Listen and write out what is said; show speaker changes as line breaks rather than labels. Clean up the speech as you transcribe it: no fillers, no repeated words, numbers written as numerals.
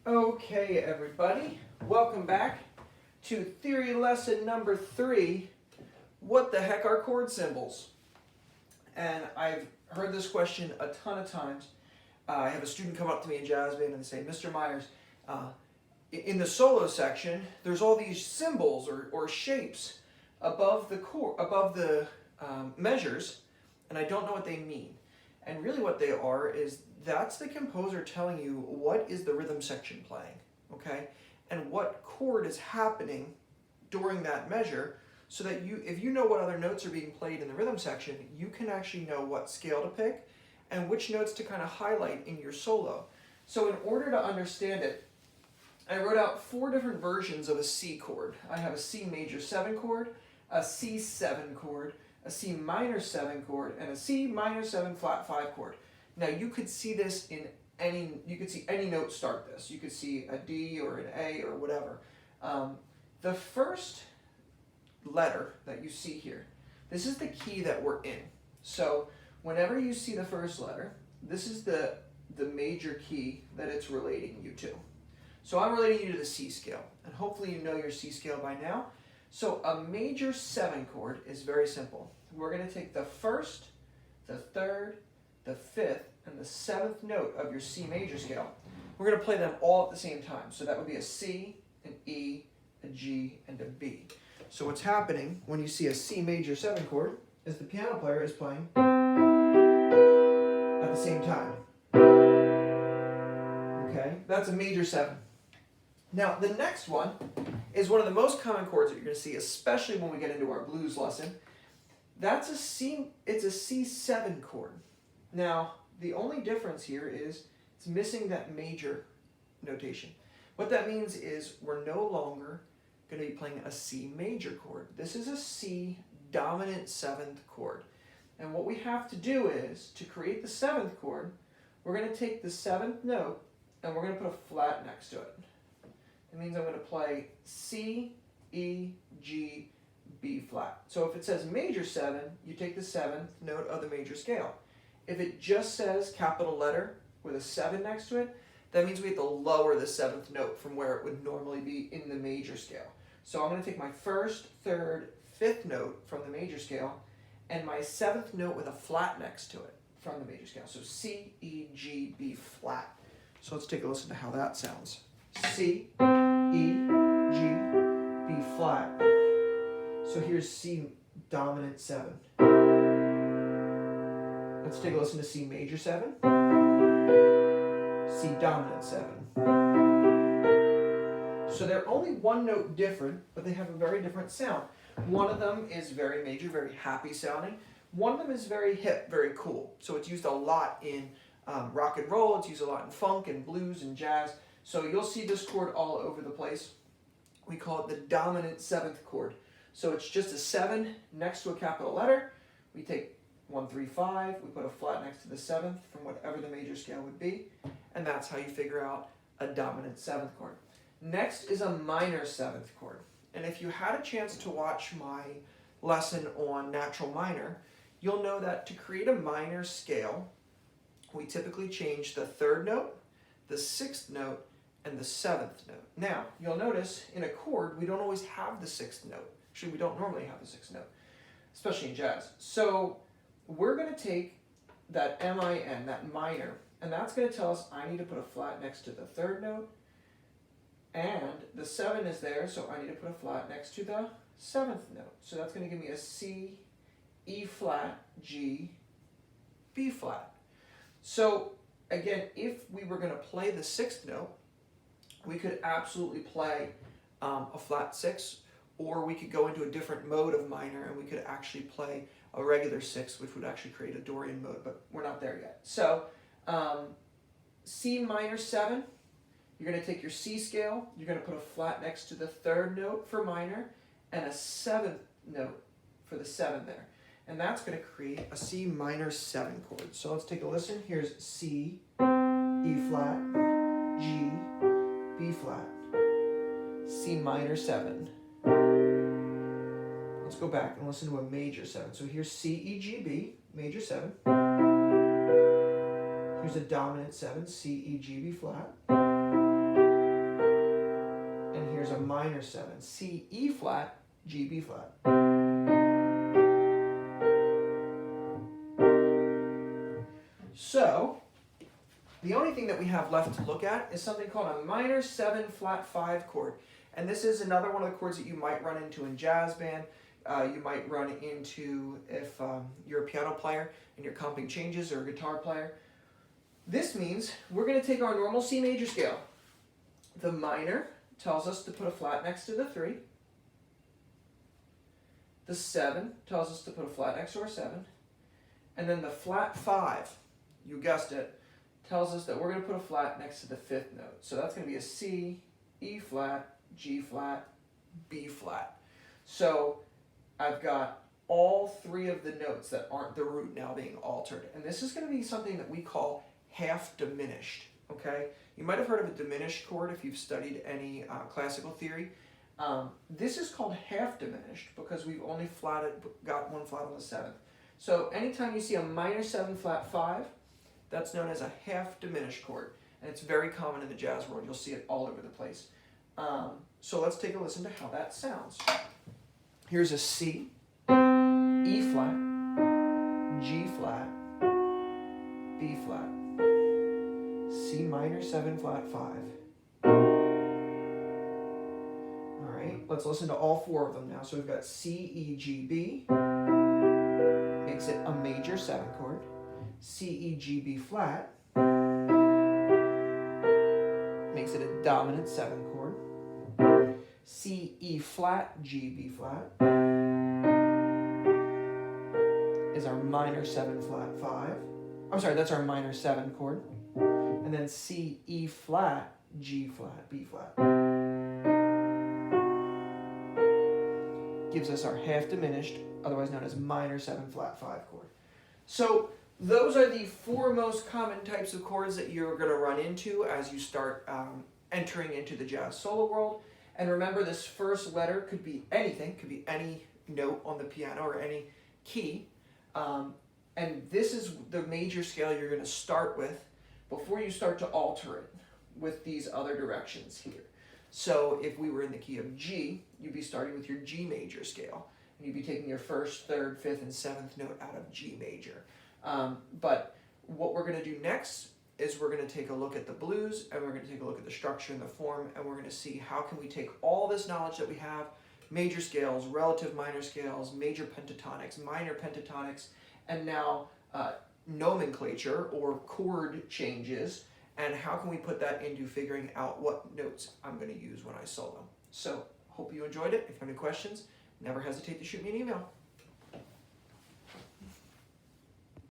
Okay, everybody, welcome back to theory lesson number 3, what the heck are chord symbols? And I've heard this question a ton of times. I have a student come up to me in jazz band and say, Mr. Myers, in the solo section, there's all these symbols or shapes above the measures, and I don't know what they mean. And really what they are is that's the composer telling you what is the rhythm section playing, okay? And what chord is happening during that measure, so that if you know what other notes are being played in the rhythm section, you can actually know what scale to pick and which notes to kind of highlight in your solo. So in order to understand it, I wrote out 4 different versions of a C chord. I have a C major 7 chord, a C7 chord, a C minor 7 chord, and a C minor 7 flat 5 chord. Now you could see this in you could see any note start this. You could see a D or an A or whatever. The first letter that you see here, this is the key that we're in. So whenever you see the first letter, this is the major key that it's relating you to. So I'm relating you to the C scale, and hopefully you know your C scale by now. So a major 7 chord is very simple. We're going to take the first, the third, the 5th, and the 7th note of your C major scale. We're going to play them all at the same time. So that would be a C, an E, a G, and a B. So what's happening when you see a C major 7 chord is the piano player is playing at the same time. Okay, that's a major 7. Now the next one is one of the most common chords that you're going to see, especially when we get into our blues lesson. That's a C, it's a C7 chord. Now, the only difference here is it's missing that major notation. What that means is we're no longer going to be playing a C major chord. This is a C dominant 7th chord. And what we have to do is, to create the 7th chord, we're going to take the 7th note and we're going to put a flat next to it. It means I'm going to play C, E, G, B flat. So if it says major 7, you take the 7th note of the major scale. If it just says capital letter with a 7 next to it, that means we have to lower the 7th note from where it would normally be in the major scale. So I'm going to take my 1st, 3rd, 5th note from the major scale and my 7th note with a flat next to it from the major scale. So C, E, G, B flat. So let's take a listen to how that sounds. C, E, G, B flat. So here's C dominant 7. Let's take a listen to C major 7. C dominant 7. So they're only one note different, but they have a very different sound. One of them is very major, very happy sounding. One of them is very hip, very cool. So it's used a lot in rock and roll. It's used a lot in funk and blues and jazz. So you'll see this chord all over the place. We call it the dominant 7th chord. So it's just a 7 next to a capital letter. We take 1, 3, 5. We put a flat next to the 7th from whatever the major scale would be. And that's how you figure out a dominant 7th chord. Next is a minor 7th chord. And if you had a chance to watch my lesson on natural minor, you'll know that to create a minor scale, we typically change the 3rd note, the 6th note, and the 7th note. Now, you'll notice in a chord, we don't always have the 6th note. Actually, we don't normally have the 6th note, especially in jazz. So we're going to take that M-I-N, that minor, and that's going to tell us I need to put a flat next to the 3rd note, and the 7 is there, so I need to put a flat next to the 7th note. So that's going to give me a C, E flat, G, B flat. So again, if we were going to play the 6th note, we could absolutely play a flat 6, or we could go into a different mode of minor and we could actually play a regular 6, which would actually create a Dorian mode, but we're not there yet. So C minor 7, you're going to take your C scale, you're going to put a flat next to the 3rd note for minor and a 7th note for the 7 there. And that's going to create a C minor 7 chord. So let's take a listen. Here's C, E flat, G, B flat, C minor 7. Let's go back and listen to a major 7. So here's C, E, G, B, major 7. Here's a dominant 7, C, E, G, B flat. minor 7, C, E flat, G, B flat. So, the only thing that we have left to look at is something called a minor 7 flat 5 chord. And this is another one of the chords that you might run into in jazz band. You might run into if you're a piano player and you're comping changes, or a guitar player. This means we're going to take our normal C major scale. The minor tells us to put a flat next to the 3. The 7 tells us to put a flat next to our 7. And then the flat 5, you guessed it, tells us that we're going to put a flat next to the 5th note. So that's going to be a C, E flat, G flat, B flat. So I've got all 3 of the notes that aren't the root now being altered. And this is going to be something that we call half diminished, okay? You might have heard of a diminished chord if you've studied any classical theory. This is called half diminished because we've only got one flat on the 7th. So anytime you see a minor 7 flat 5, that's known as a half diminished chord. And it's very common in the jazz world. You'll see it all over the place. So let's take a listen to how that sounds. Here's a C, E flat, G flat, B flat, C minor 7 flat 5. All right, let's listen to all 4 of them now. So we've got C, E, G, B, makes it a major 7 chord. C, E, G, B flat, makes it a dominant 7 chord. C, E flat, G, B flat is our minor 7 flat 5. I'm sorry, that's our minor 7 chord. And then C, E flat, G flat, B flat gives us our half diminished, otherwise known as minor 7 flat 5 chord. So those are the 4 most common types of chords that you're going to run into as you start entering into the jazz solo world. And remember, this first letter could be anything, could be any note on the piano or any key. And this is the major scale you're going to start with before you start to alter it with these other directions here. So if we were in the key of G, you'd be starting with your G major scale. And you'd be taking your 1st, 3rd, 5th, and 7th note out of G major. But what we're going to do next is we're going to take a look at the blues, and we're going to take a look at the structure and the form, and we're going to see how can we take all this knowledge that we have, major scales, relative minor scales, major pentatonics, minor pentatonics, and now nomenclature or chord changes, and how can we put that into figuring out what notes I'm going to use when I solo. So hope you enjoyed it. If you have any questions, never hesitate to shoot me an email.